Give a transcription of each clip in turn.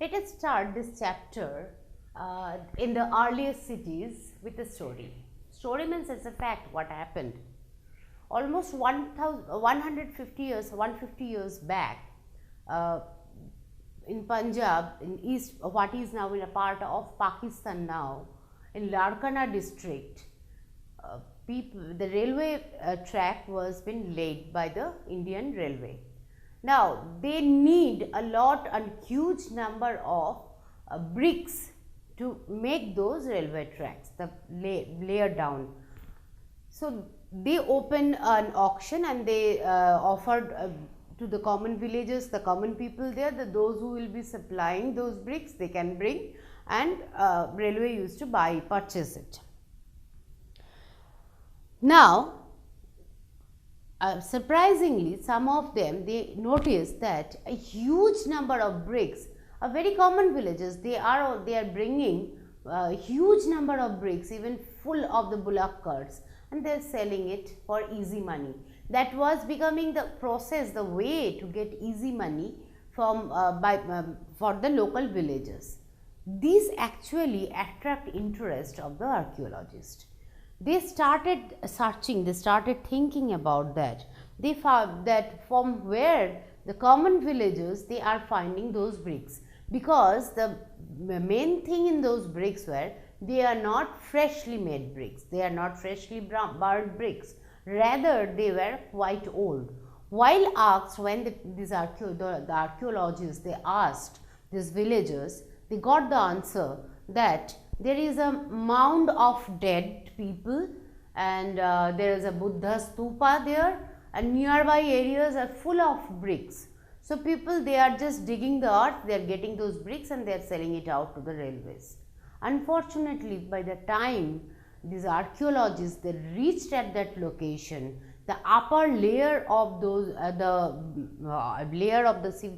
Let us start this chapter in the earliest cities with a story. Story means it's a fact what happened. Almost 150 years back, in Punjab, in east, what is now in a part of Pakistan now, in Larkana district, the railway track was been laid by the Indian Railway. Now, they need a lot and huge number of bricks to make those railway tracks, the layer down. So, they opened an auction and they offered to the common villagers, the common people there, those who will be supplying those bricks, they can bring, and railway used to purchase it. Now, surprisingly, some of them, they noticed that a huge number of bricks, very common villages, they are bringing a huge number of bricks, even full of the bullock carts, and they are selling it for easy money. That was becoming the process, the way to get easy money from for the local villagers. These actually attract interest of the archaeologists. They started searching, they started thinking about that. They found that from where the common villagers, they are finding those bricks, because the main thing in those bricks were, they are not freshly made bricks, they are not freshly burned bricks, rather they were quite old. While asked, when the archaeologists, they asked these villagers, they got the answer that there is a mound of dead people, and there is a Buddha stupa there, and nearby areas are full of bricks. So, people, they are just digging the earth, they are getting those bricks and they are selling it out to the railways. Unfortunately, by the time these archaeologists, they reached at that location, the upper layer of those, layer of the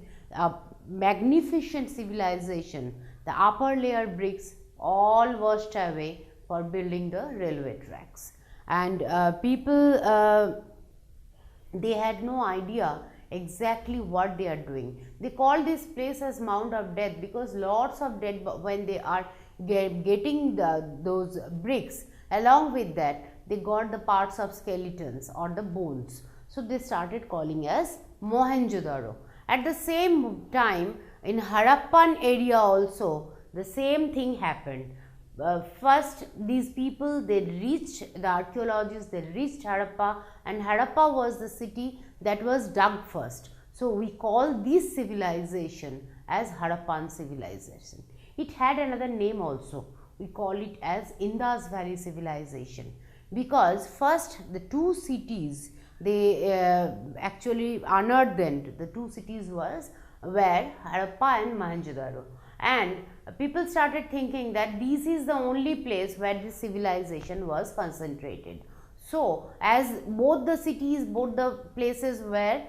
magnificent civilization, the upper layer bricks all washed away for building the railway tracks. And people, they had no idea exactly what they are doing. They call this place as Mound of Death, because lots of dead, when they are getting those bricks, along with that they got the parts of skeletons or the bones. So, they started calling as Mohenjo-daro. At the same time, in Harappan area also, the same thing happened. First, these people, they reached, the archaeologists, they reached Harappa, and Harappa was the city that was dug first. So, we call this civilization as Harappan Civilization. It had another name also, we call it as Indus Valley Civilization, because first the two cities, they actually unearthed, the two cities were Harappa and Mohenjo-daro. And people started thinking that this is the only place where this civilization was concentrated. So, as both the cities, both the places were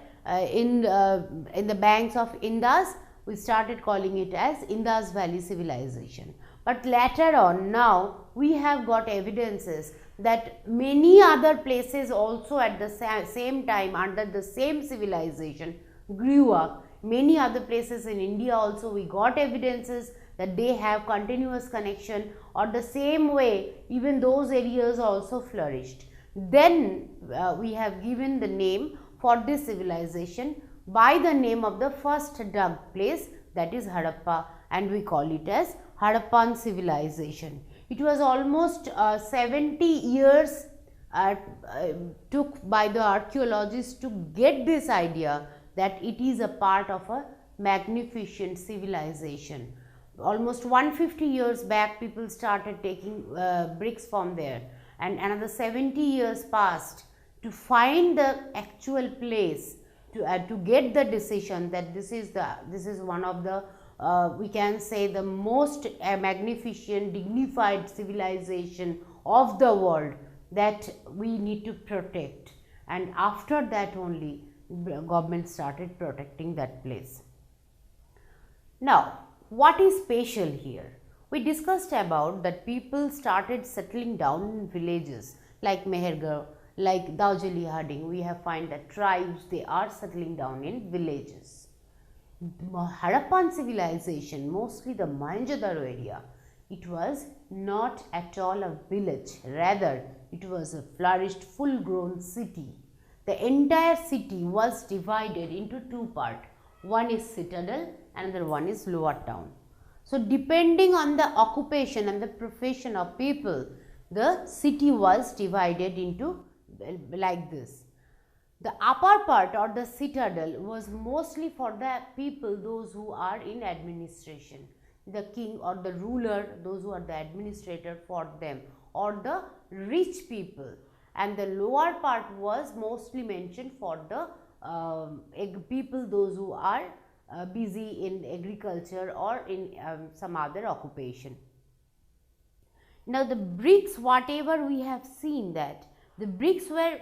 in the banks of Indus, we started calling it as Indus Valley Civilization. But later on, now we have got evidences that many other places also at the same time under the same civilization grew up. Many other places in India also, we got evidences that they have continuous connection, or the same way even those areas also flourished. Then we have given the name for this civilization by the name of the first dug place, that is Harappa, and we call it as Harappan Civilization. It was almost 70 years took by the archaeologists to get this idea that it is a part of a magnificent civilization. Almost 150 years back, people started taking bricks from there, and another 70 years passed to find the actual place, to get the decision that this is one of the we can say the most magnificent, dignified civilization of the world that we need to protect. And after that only, government started protecting that place. Now, what is special here? We discussed about that people started settling down in villages like Mehergarh, like Daujali Harding. We have find that tribes, they are settling down in villages. Harappan civilization, mostly the Mohenjo-daro area, it was not at all a village, rather it was a flourished full grown city. The entire city was divided into two parts. One is citadel, another one is lower town. So depending on the occupation and the profession of people, the city was divided into like this. The upper part or the citadel was mostly for the people, those who are in administration, the king or the ruler, those who are the administrator for them, or the rich people. And the lower part was mostly mentioned for the people, those who are busy in agriculture or in some other occupation. Now the bricks, whatever we have seen, that the bricks were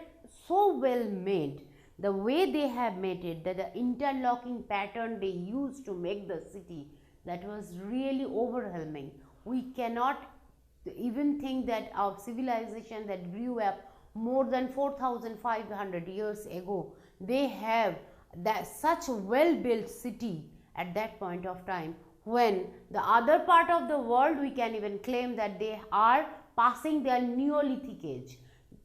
so well made, the way they have made it, that the interlocking pattern they used to make the city, that was really overwhelming. We cannot even think that our civilization that grew up more than 4,500 years ago, they have that such a well built city at that point of time, when the other part of the world we can even claim that they are passing their Neolithic age.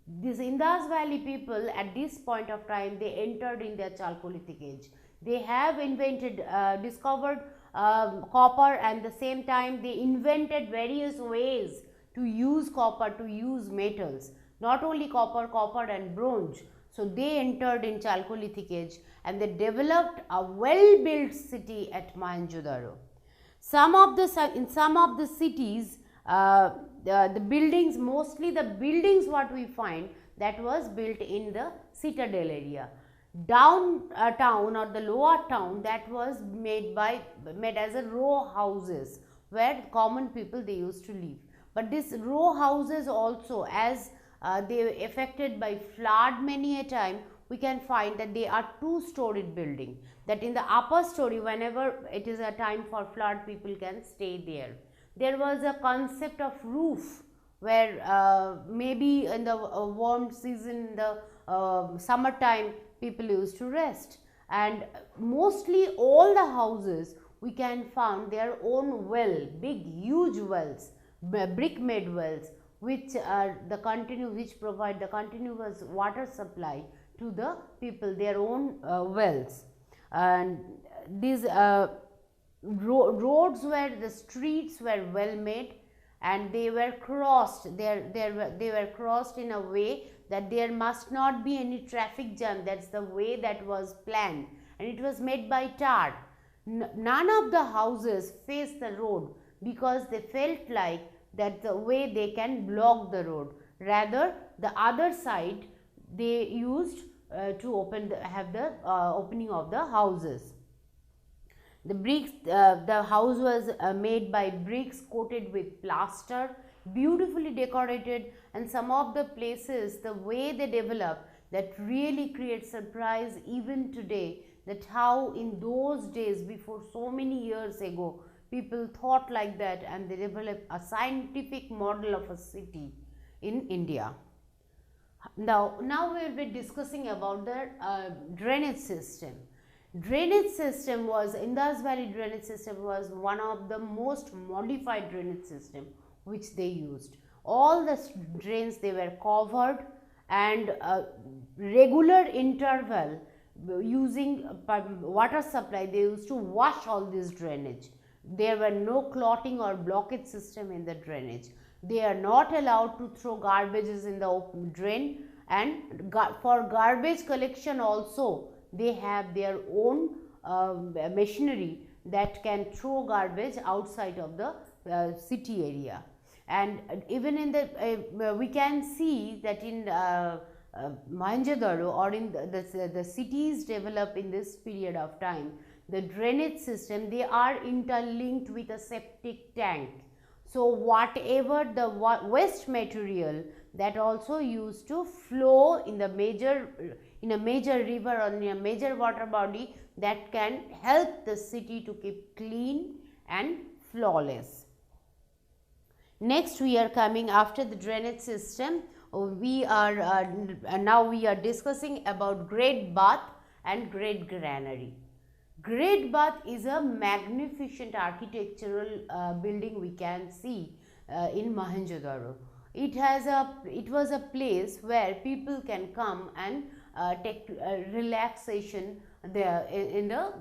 This Indus Valley people at this point of time, they entered in their Chalcolithic age. They have invented, discovered copper, and the same time they invented various ways to use copper, to use metals, not only copper, copper and bronze. So they entered in Chalcolithic age and they developed a well built city at Mohenjo-daro. In some of the cities, the buildings, mostly the buildings what we find, that was built in the citadel area. Downtown or the lower town, that was made as a row houses where common people they used to live. But these row houses also, as they were affected by flood many a time, we can find that they are two-storied building, that in the upper story, whenever it is a time for flood, people can stay there. There was a concept of roof, where maybe in the warm season, the summertime, people used to rest. And mostly all the houses we can find their own well, big huge wells, brick made wells, which provide the continuous water supply to the people, their own wells. And these roads the streets were well made, and they were crossed. They were crossed in a way that there must not be any traffic jam. That's the way that was planned, and it was made by tar. None of the houses faced the road because they felt like that the way they can block the road. Rather, the other side they used to have the opening of the houses. The bricks, the house was made by bricks coated with plaster, beautifully decorated, and some of the places, the way they develop, that really creates surprise even today, that how in those days, before so many years ago, people thought like that, and they developed a scientific model of a city in India. Now we will be discussing about the drainage system. Indus Valley drainage system was one of the most modified drainage system which they used. All the drains, they were covered, and regular interval using water supply, they used to wash all this drainage. There were no clotting or blockage system in the drainage. They are not allowed to throw garbages in the open drain, and for garbage collection also they have their own machinery that can throw garbage outside of the city area. And even in the we can see that in Mohenjo-daro, or in the cities developed in this period of time, the drainage system, they are interlinked with a septic tank. So whatever the waste material that also used to flow in a major river or in a major water body, that can help the city to keep clean and flawless. Next, we are coming after the drainage system. We are now discussing about Great Bath and Great Granary. Great Bath is a magnificent architectural building we can see in Mohenjo-daro. It was a place where people can come and take relaxation there in the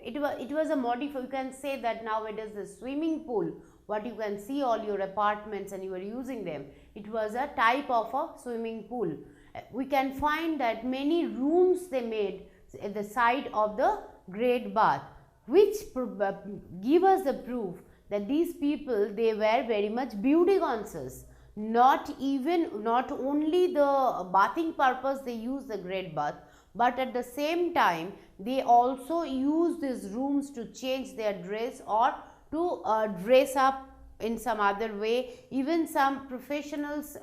it was a modify. You can say that now it is the swimming pool. What you can see all your apartments and you are using them. It was a type of a swimming pool. We can find that many rooms they made at the side of the Great Bath, which give us the proof that these people, they were very much beauty conscious. Not only the bathing purpose they use the Great Bath, but at the same time they also use these rooms to change their dress or to dress up in some other way. Even some professionals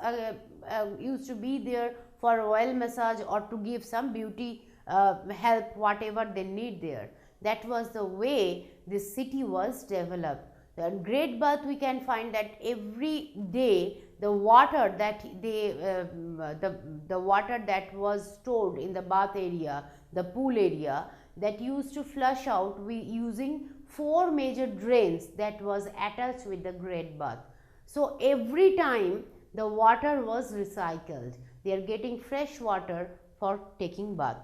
used to be there for oil massage or to give some beauty help, whatever they need there. That was the way this city was developed. The Great Bath, we can find that every day the water that the water that was stored in the bath area, the pool area, that used to flush out using 4 major drains that was attached with the Great Bath. So every time the water was recycled, they are getting fresh water for taking bath.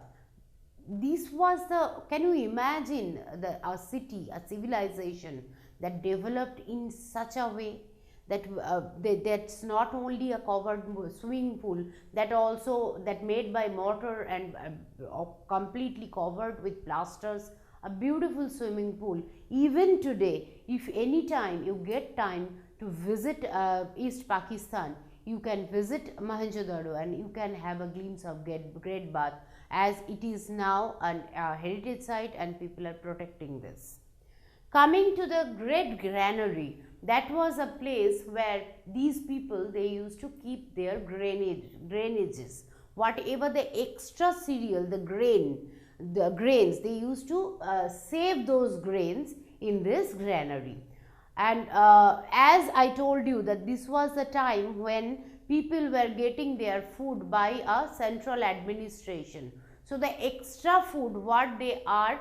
This was the, can you imagine a city, a civilization that developed in such a way that that's not only a covered swimming pool, that also that made by mortar and completely covered with plasters, a beautiful swimming pool. Even today, if any time you get time to visit East Pakistan, you can visit Mohenjo-daro and you can have a glimpse of Great Bath, as it is now a heritage site and people are protecting this. Coming to the Great Granary, that was a place where these people, they used to keep their grainages, whatever the extra cereal, the grains, they used to save those grains in this granary. And as I told you that this was the time when people were getting their food by a central administration. So the extra food what they are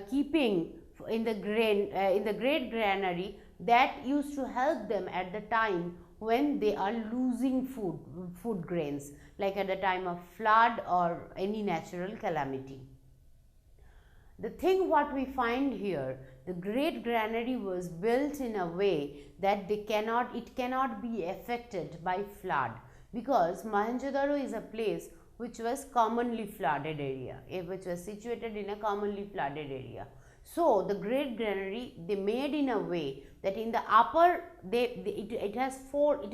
keeping in the Great Granary, that used to help them at the time when they are losing food grains, like at the time of flood or any natural calamity. The thing what we find here, the Great Granary was built in a way that it cannot be affected by flood, because Mohenjo-daro is a place which was commonly flooded area, which was situated in a commonly flooded area. So the Great Granary, they made in a way that in the upper, it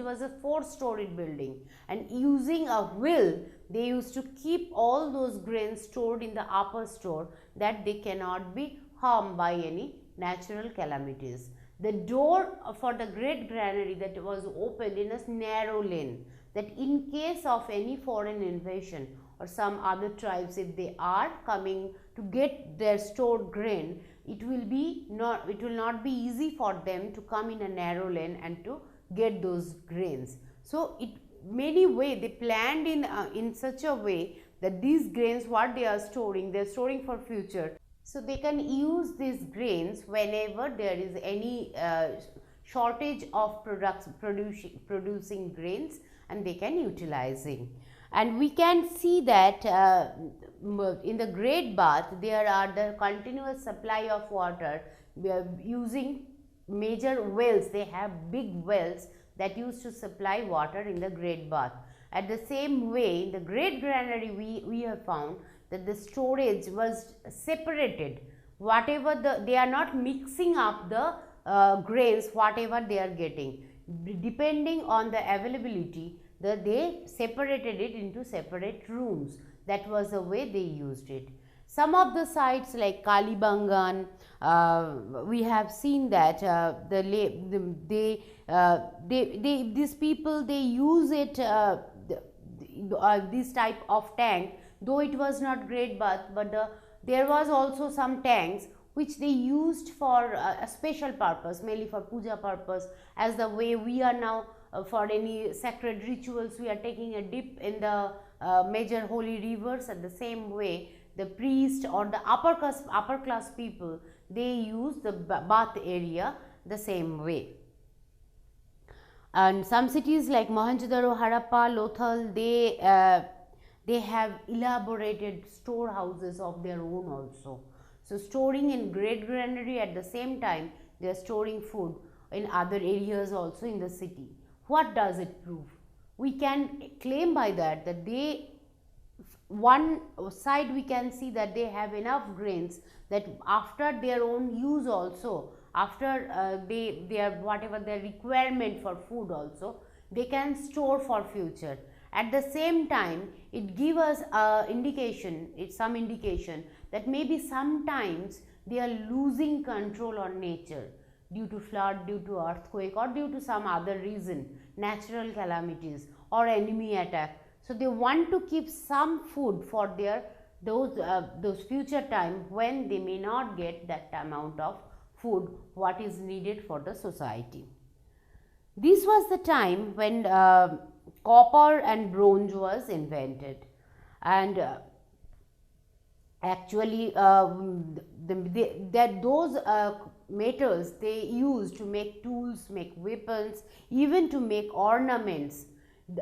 was a 4-storied building, and using a wheel, they used to keep all those grains stored in the upper store, that they cannot be harmed by any natural calamities. The door for the Great Granary, that was opened in a narrow lane, that in case of any foreign invasion or some other tribes, if they are coming to get their stored grain, it will not be easy for them to come in a narrow lane and to get those grains. So many way they planned in such a way that these grains what they are storing for future, so they can use these grains whenever there is any shortage of producing grains, and they can utilizing. And we can see that in the Great Bath, there are the continuous supply of water. We are using major wells. They have big wells that used to supply water in the Great Bath. At the same way, in the Great Granary, we have found that the storage was separated. They are not mixing up the grains, whatever they are getting. Depending on the availability, they separated it into separate rooms. That was the way they used it. Some of the sites like Kalibangan, we have seen that these people, they use it, this type of tank, though it was not Great Bath, but there was also some tanks which they used for a special purpose, mainly for puja purpose, as the way we are now for any sacred rituals, we are taking a dip in the major holy rivers. At the same way, the priest or the upper class people, they use the bath area the same way. And some cities like Mohenjo-daro, Harappa, Lothal, they have elaborated storehouses of their own also. So storing in Great Granary, at the same time they are storing food in other areas also in the city. What does it prove? We can claim by that they, one side we can see that they have enough grains that after their own use also, after their whatever their requirement for food also, they can store for future. At the same time, it gives us indication, it's some indication that maybe sometimes they are losing control on nature due to flood, due to earthquake, or due to some other reason, natural calamities or enemy attack. So they want to keep some food for their those future time when they may not get that amount of food what is needed for the society. This was the time when copper and bronze was invented, and actually those metals they used to make tools, make weapons, even to make ornaments.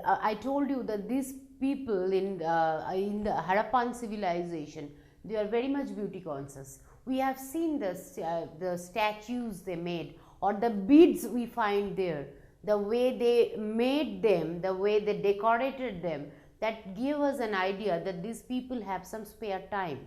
I told you that these people in the Harappan civilization, they are very much beauty conscious. We have seen the statues they made, or the beads we find there, the way they made them, the way they decorated them, that give us an idea that these people have some spare time.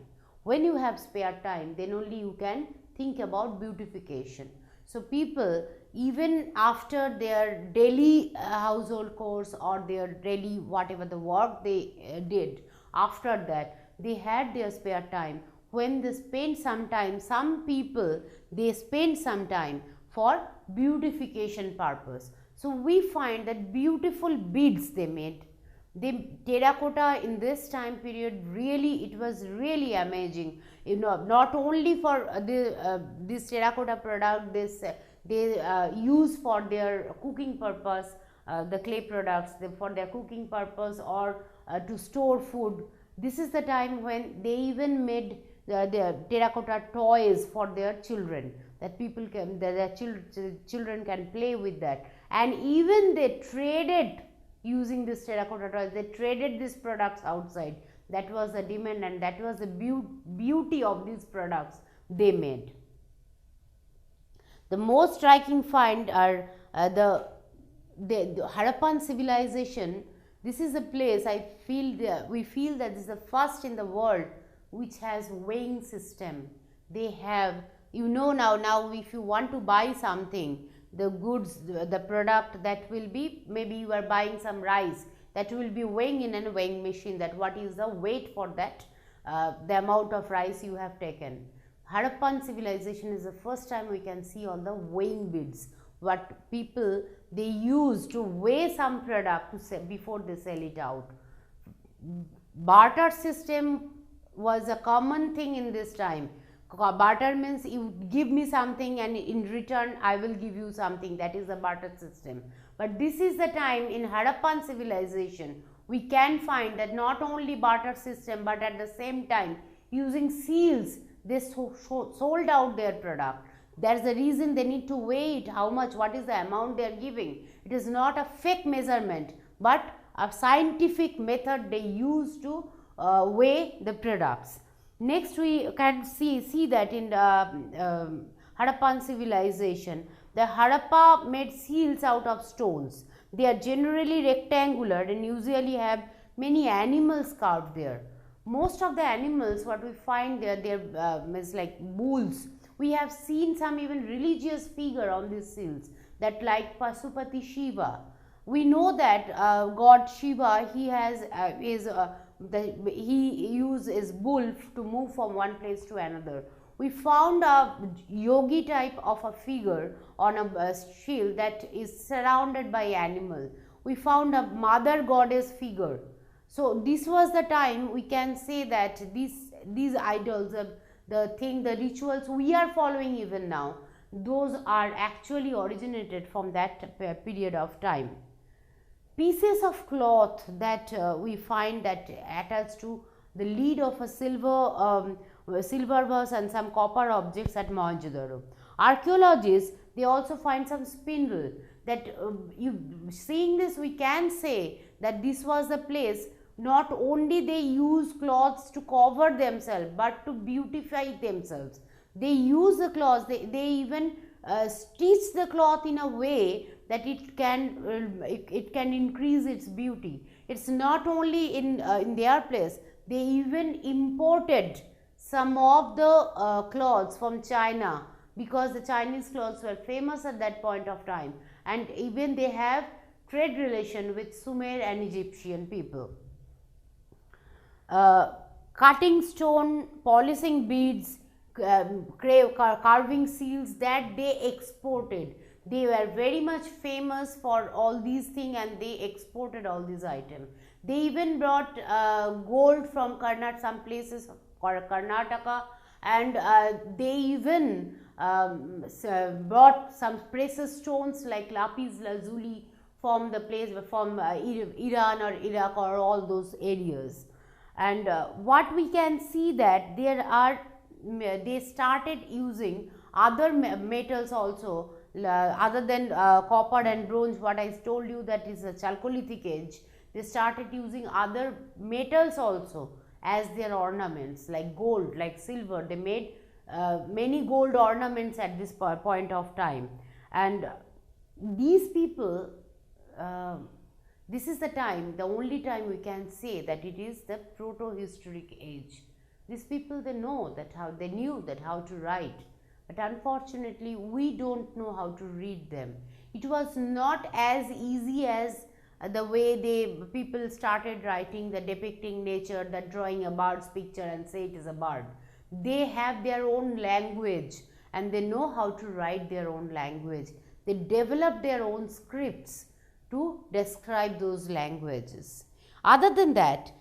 When you have spare time, then only you can think about beautification. So people, even after their daily household chores or their daily whatever the work they did, after that they had their spare time. When they spend some time, some people they spend some time for beautification purpose. So we find that beautiful beads they made. The terracotta in this time period, really it was really amazing. You know, not only for this terracotta product they use for their cooking purpose, the clay products for their cooking purpose, or to store food. This is the time when they even made their terracotta toys for their children, that people can, their children can play with that. And even they traded using this terracotta toys, they traded these products outside. That was the demand, and that was the beauty of these products they made. The most striking find are the Harappan civilization. This is a place we feel that this is the first in the world which has weighing system. They have, you know, now if you want to buy something, the goods, the product, that will be, maybe you are buying some rice, that will be weighing in a weighing machine, that what is the weight for that, the amount of rice you have taken. Harappan civilization is the first time we can see all the weighing beads, what people they use to weigh some product to sell before they sell it out. Barter system was a common thing in this time. Barter means you give me something and in return I will give you something, that is the barter system. But this is the time in Harappan civilization we can find that not only barter system, but at the same time using seals they sold out their product. That is the reason they need to weigh it, how much, what is the amount they are giving. It is not a fake measurement, but a scientific method they use to weigh the products. Next we can see that in the Harappan civilization, the Harappa made seals out of stones. They are generally rectangular and usually have many animals carved there. Most of the animals what we find there, they is like bulls. We have seen some even religious figure on these seals, that like Pasupati Shiva. We know that God Shiva, he has he uses bull to move from one place to another. We found a yogi type of a figure on a shield that is surrounded by animal. We found a mother goddess figure. So this was the time we can say that these idols, the rituals we are following even now, those are actually originated from that period of time. Pieces of cloth that we find that attached to the lead of a silver vase and some copper objects at Mohenjo-daro. Archaeologists, they also find some spindle that seeing this we can say that this was the place not only they use cloths to cover themselves but to beautify themselves. They use the cloths, they even stitch the cloth in a way that it can increase its beauty. It's not only in their place, they even imported some of the cloths from China, because the Chinese clothes were famous at that point of time, and even they have trade relation with Sumer and Egyptian people. Cutting stone, polishing beads, carving seals that they exported. They were very much famous for all these things and they exported all these items. They even brought gold from some places or Karnataka, and they even brought some precious stones like lapis lazuli from the place from Iran or Iraq or all those areas. And what we can see that they started using other metals also, other than copper and bronze, what I told you that is a Chalcolithic age. They started using other metals also as their ornaments, like gold, like silver. They made many gold ornaments at this point of time. And these people, this is the time, the only time we can say that it is the proto-historic age. These people, they know that they knew that how to write, but unfortunately we don't know how to read them. It was not as easy as the way people started writing, the depicting nature, that drawing a bird's picture and say it is a bird. They have their own language and they know how to write their own language. They develop their own scripts to describe those languages. Other than that,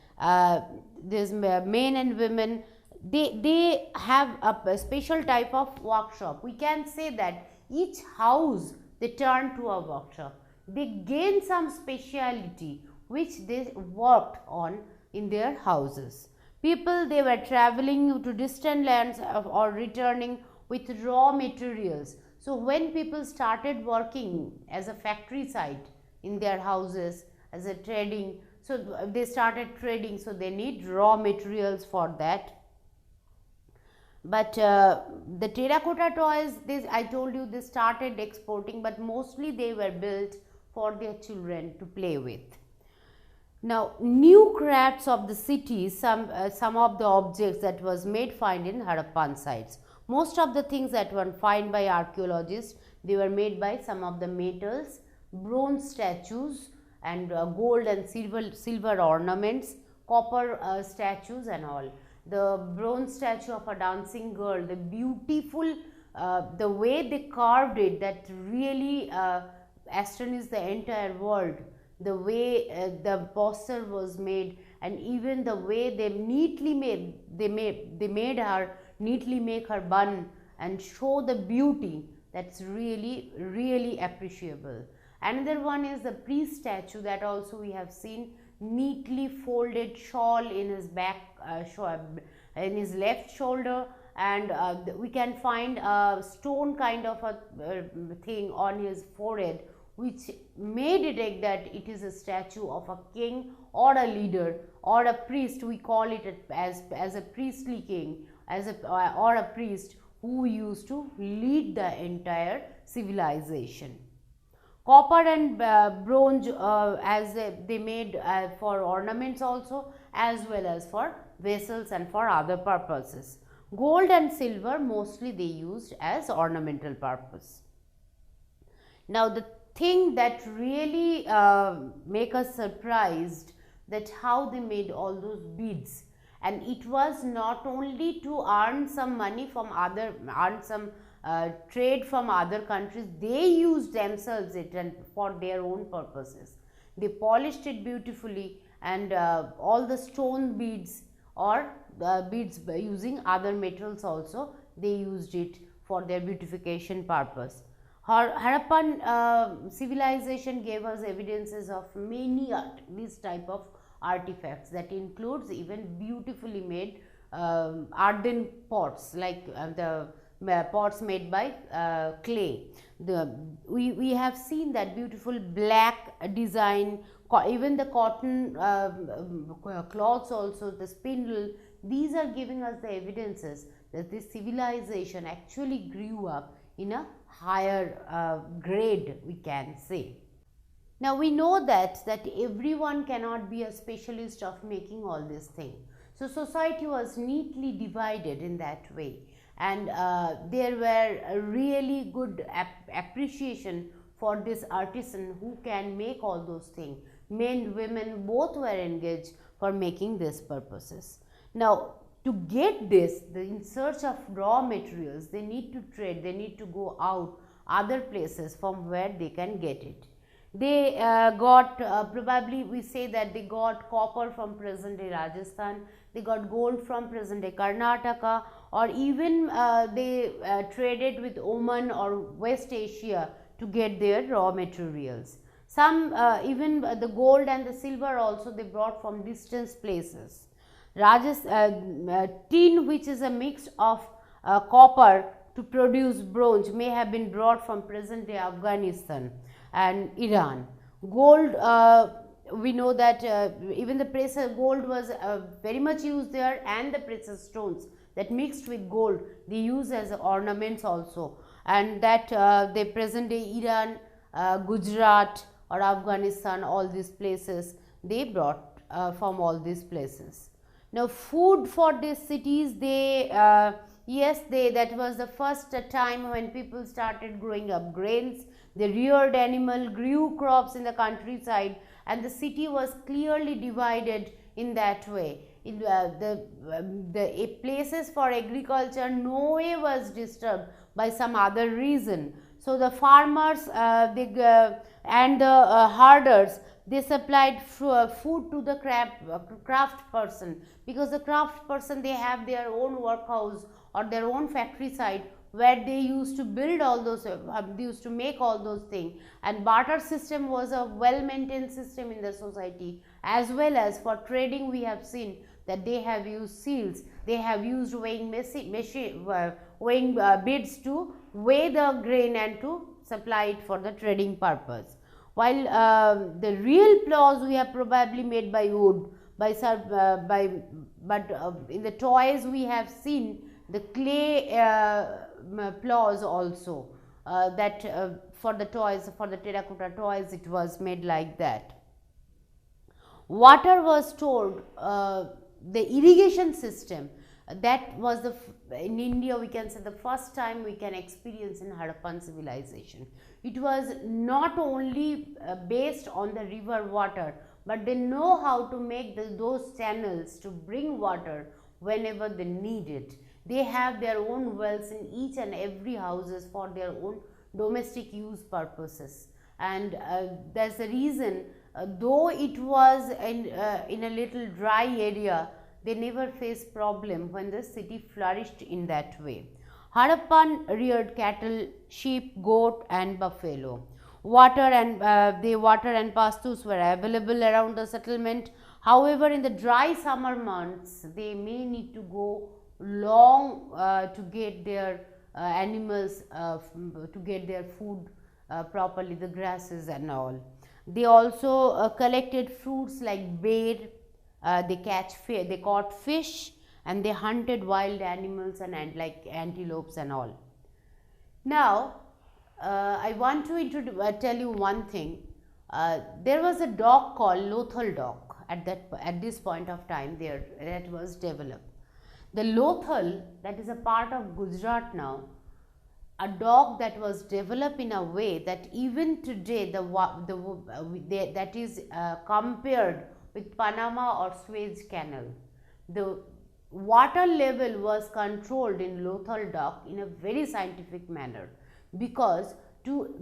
there's men and women, they have a special type of workshop. We can say that each house they turn to a workshop. They gain some speciality which they worked on in their houses. People, they were traveling to distant lands or returning with raw materials. So when people started working as a factory site in their houses as a trading, so they started trading, so they need raw materials for that. But the terracotta toys, I told you, they started exporting, but mostly they were built for their children to play with. Now, new crafts of the city, some of the objects that was made find in Harappan sites. Most of the things that were found by archaeologists, they were made by some of the metals, bronze statues, and gold and silver ornaments, copper statues and all. The bronze statue of a dancing girl, the beautiful, the way they carved it, that really astonished the entire world. The way the posture was made, and even the way they neatly made her neatly make her bun and show the beauty, that's really appreciable. Another one is the priest statue, that also we have seen, neatly folded shawl in his back, in his left shoulder, and we can find a stone kind of a thing on his forehead, which may detect that it is a statue of a king or a leader or a priest. We call it as a priestly king, or a priest who used to lead the entire civilization. Copper and bronze, as they made for ornaments also, as well as for vessels and for other purposes. Gold and silver, mostly they used as ornamental purpose. Now, the thing that really make us surprised, that how they made all those beads, and it was not only to earn some money from trade from other countries, they used themselves it and for their own purposes. They polished it beautifully, and all the stone beads or beads using other metals also, they used it for their beautification purpose. Harappan civilization gave us evidences of many these type of artifacts that includes even beautifully made earthen pots, like the pots made by clay. We have seen that beautiful black design, even the cotton cloths also, the spindle. These are giving us the evidences that this civilization actually grew up in a higher grade, we can say. Now we know that everyone cannot be a specialist of making all these things. So society was neatly divided in that way, and there were a really good appreciation for this artisan who can make all those things. Men, women, both were engaged for making these purposes. Now to get this, in search of raw materials, they need to trade, they need to go out other places from where they can get it. They got probably we say that they got copper from present day Rajasthan, they got gold from present day Karnataka, or even they traded with Oman or West Asia to get their raw materials. Some even the gold and the silver also they brought from distant places. Tin, which is a mix of copper to produce bronze, may have been brought from present day Afghanistan and Iran. Gold, we know that even the precious gold was very much used there, and the precious stones that mixed with gold they use as ornaments also, and that the present day Iran, Gujarat or Afghanistan, all these places they brought from all these places. Now food for these cities, they yes, that was the first time when people started growing up grains. They reared animal, grew crops in the countryside, and the city was clearly divided in that way. In the places for agriculture, no way was disturbed by some other reason. So the farmers and the herders, they supplied food to the craft person, because the craft person they have their own workhouse or their own factory site where they used to build all those, they used to make all those things. And barter system was a well maintained system in the society, as well as for trading we have seen that they have used seals, they have used weighing weighing beads to weigh the grain and to supply it for the trading purpose. While the real plows we have probably made by wood, but in the toys we have seen the clay plows also, that for the toys, for the terracotta toys, it was made like that. Water was stored, the irrigation system, that was the in India we can say the first time we can experience in Harappan civilization. It was not only based on the river water, but they know how to make those channels to bring water whenever they need it. They have their own wells in each and every houses for their own domestic use purposes, and that's the reason though it was in a little dry area, they never faced problem when the city flourished in that way. Harappan reared cattle, sheep, goat and buffalo. Water and pastures were available around the settlement. However, in the dry summer months, they may need to go long to get their animals, to get their food properly, the grasses and all. They also collected fruits like ber, they caught fish, and they hunted wild animals and like antelopes and all. Now, I want to tell you one thing. There was a dog called Lothal dog at this point of time there that was developed. The Lothal, that is a part of Gujarat now, a dog that was developed in a way that even today that is compared with Panama or Suez Canal. The water level was controlled in Lothal dog in a very scientific manner, because to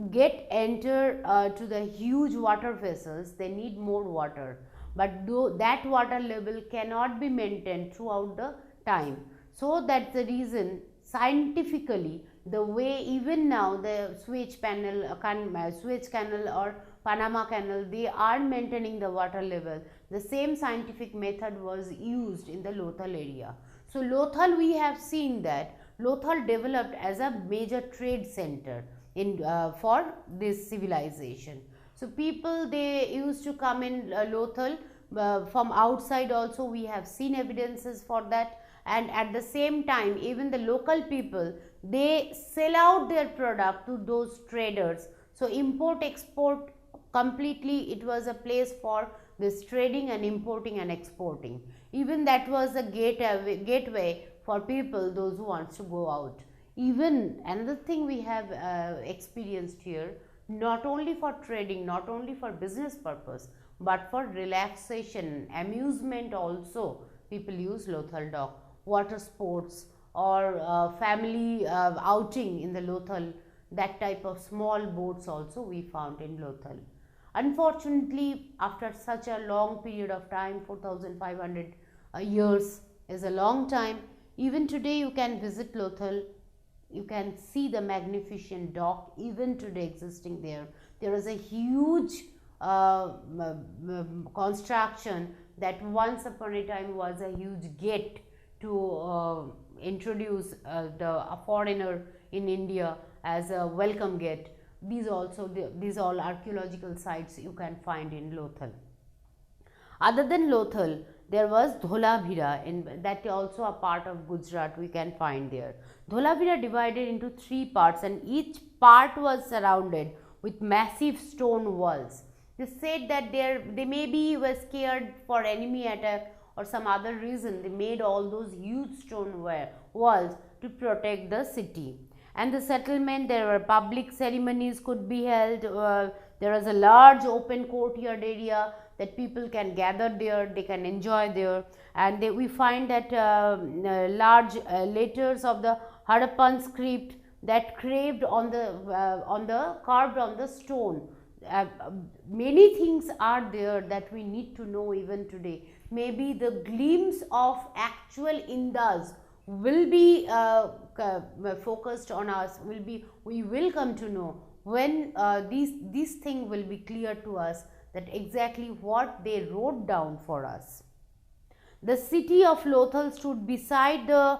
enter to the huge water vessels, they need more water, but that water level cannot be maintained throughout the time. So that's the reason scientifically the way even now the Suez Canal or Panama Canal, they are maintaining the water level. The same scientific method was used in the Lothal area. So Lothal, we have seen that Lothal developed as a major trade center in for this civilization. So people, they used to come in Lothal from outside also. We have seen evidences for that, and at the same time even the local people, they sell out their product to those traders. So import export, completely it was a place for this trading and importing and exporting. Even that was a gateway for people, those who wants to go out. Even another thing we have experienced here, not only for trading, not only for business purpose, but for relaxation, amusement also, people use Lothal dock. Water sports or family outing in the Lothal, that type of small boats also we found in Lothal. Unfortunately, after such a long period of time, 4500 years is a long time. Even today you can visit Lothal, you can see the magnificent dock even today existing there. There is a huge construction that once upon a time was a huge gate to introduce a foreigner in India as a welcome gate. These all archaeological sites you can find in Lothal. Other than Lothal, there was Dholavira, and that also a part of Gujarat we can find there. Dholavira divided into 3 parts, and each part was surrounded with massive stone walls. They said that they maybe were scared for enemy attack or some other reason. They made all those huge stone walls to protect the city. And the settlement, there were public ceremonies could be held. There was a large open courtyard area that people can gather there, they can enjoy there. And we find that large letters of the Harappan script that carved on the stone. Many things are there that we need to know even today. Maybe the glimpse of actual Indus will be focused on us, we will come to know when these things will be clear to us, that exactly what they wrote down for us. The city of Lothal stood beside the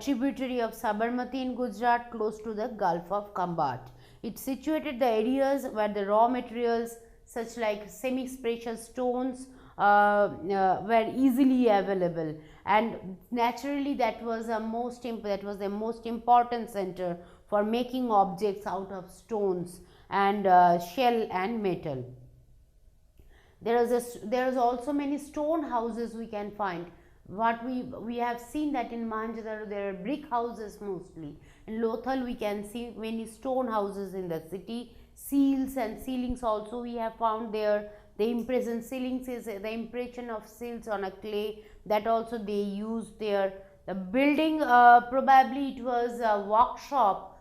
tributary of Sabarmati in Gujarat, close to the Gulf of Khambat. It situated the areas where the raw materials such like semi-precious stones were easily available, and naturally that was the most important center for making objects out of stones and shell and metal. There is also many stone houses we can find. What we have seen that in Mohenjo-daro there are brick houses mostly. In Lothal we can see many stone houses in the city. Seals and ceilings also we have found there. The impression ceilings is the impression of seals on a clay, that also they used there. The building probably it was a workshop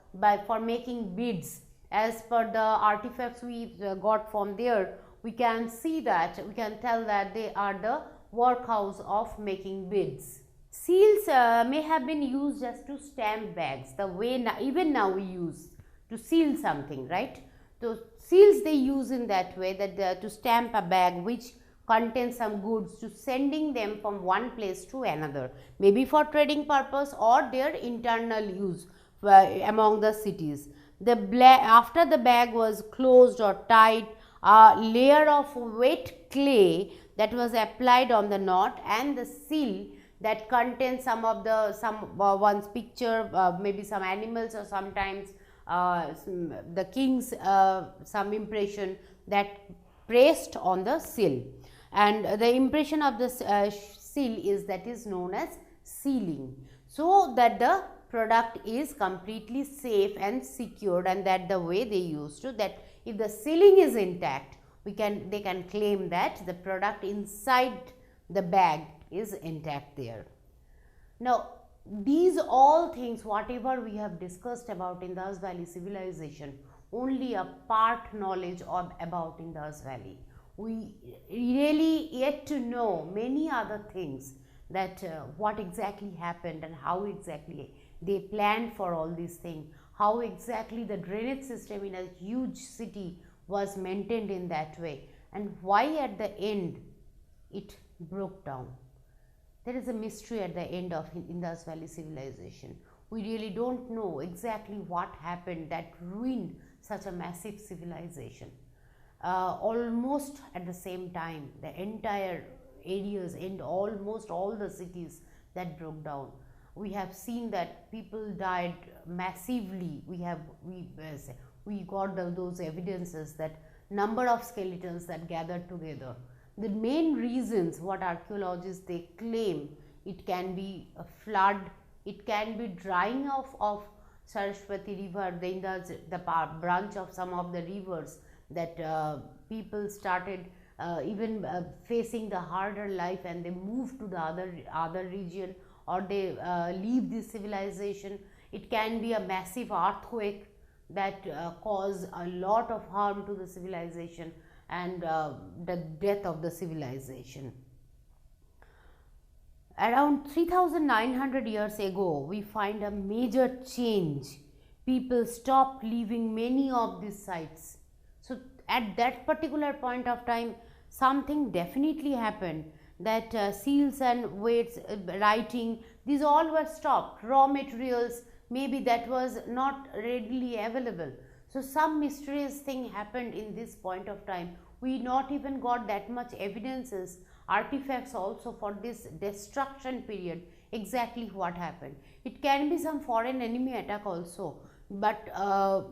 for making beads. As per the artifacts we got from there, we can see that, we can tell that they are the workhouse of making beads. Seals may have been used just to stamp bags, the way even now we use to seal something, right? So seals they use in that way, that to stamp a bag which contains some goods, to sending them from one place to another, maybe for trading purpose or their internal use among the cities. After the bag was closed or tied, a layer of wet clay that was applied on the knot, and the seal that contains one's picture, maybe some animals, or sometimes the king's some impression that pressed on the seal, and the impression of the seal is known as sealing, so that the product is completely safe and secured, and that the way they used to, that if the sealing is intact, they can claim that the product inside the bag is intact there. Now these all things, whatever we have discussed about Indus Valley civilization, only a part knowledge about Indus Valley. We really yet to know many other things, that what exactly happened and how exactly they planned for all these things, how exactly the drainage system in a huge city was maintained in that way, and why at the end it broke down. There is a mystery at the end of Indus Valley Civilization. We really don't know exactly what happened that ruined such a massive civilization. Almost at the same time, the entire areas and almost all the cities that broke down. We have seen that people died massively. We got those evidences that number of skeletons that gathered together. The main reasons what archaeologists they claim, it can be a flood, it can be drying of Saraswati river, the branch of some of the rivers that people started even facing the harder life, and they moved to the other region, or they leave this civilization. It can be a massive earthquake that cause a lot of harm to the civilization, and the death of the civilization. Around 3900 years ago, we find a major change. People stopped leaving many of these sites. So at that particular point of time, something definitely happened, that seals and weights, writing, these all were stopped. Raw materials, maybe that was not readily available. So some mysterious thing happened in this point of time. We not even got that much evidences, artifacts also for this destruction period, exactly what happened. It can be some foreign enemy attack also, but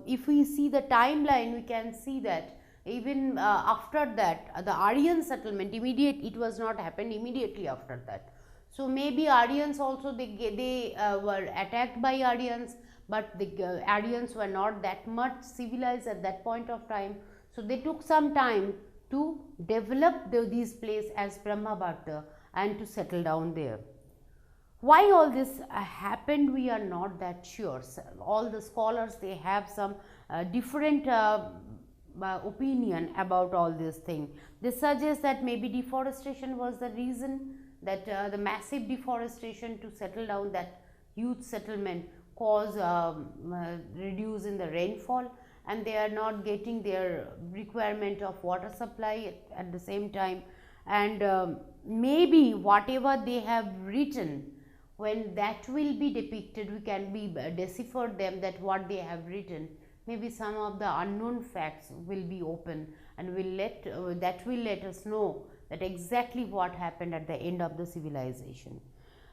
if we see the timeline, we can see that even after that, the Aryan settlement, it was not happened immediately after that. So maybe Aryans also, they were attacked by Aryans, but the Aryans were not that much civilized at that point of time. So they took some time to develop these places as Brahmabharata and to settle down there. Why all this happened, we are not that sure. All the scholars, they have some different opinion about all this thing. They suggest that maybe deforestation was the reason, that the massive deforestation to settle down that huge settlement cause reduce in the rainfall, and they are not getting their requirement of water supply at the same time. And maybe whatever they have written, when that will be depicted, we can be decipher them, that what they have written, maybe some of the unknown facts will be open, and that will let us know that exactly what happened at the end of the civilization.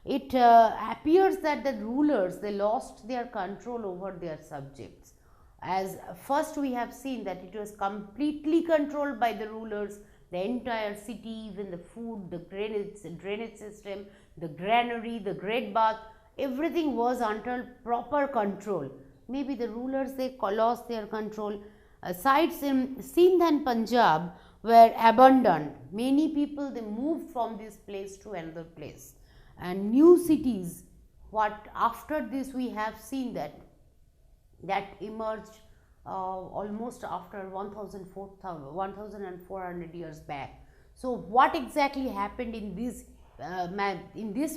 It appears that the rulers, they lost their control over their subjects. As first we have seen that it was completely controlled by the rulers, the entire city, even the food, the drainage system, the granary, the great bath, everything was under proper control. Maybe the rulers, they lost their control. Sites in Sindh and Punjab were abandoned. Many people, they moved from this place to another place, and new cities, what after this we have seen that emerged almost after 1400 years back. So what exactly happened in this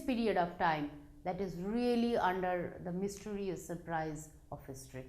period of time, that is really under the mysterious surprise of history.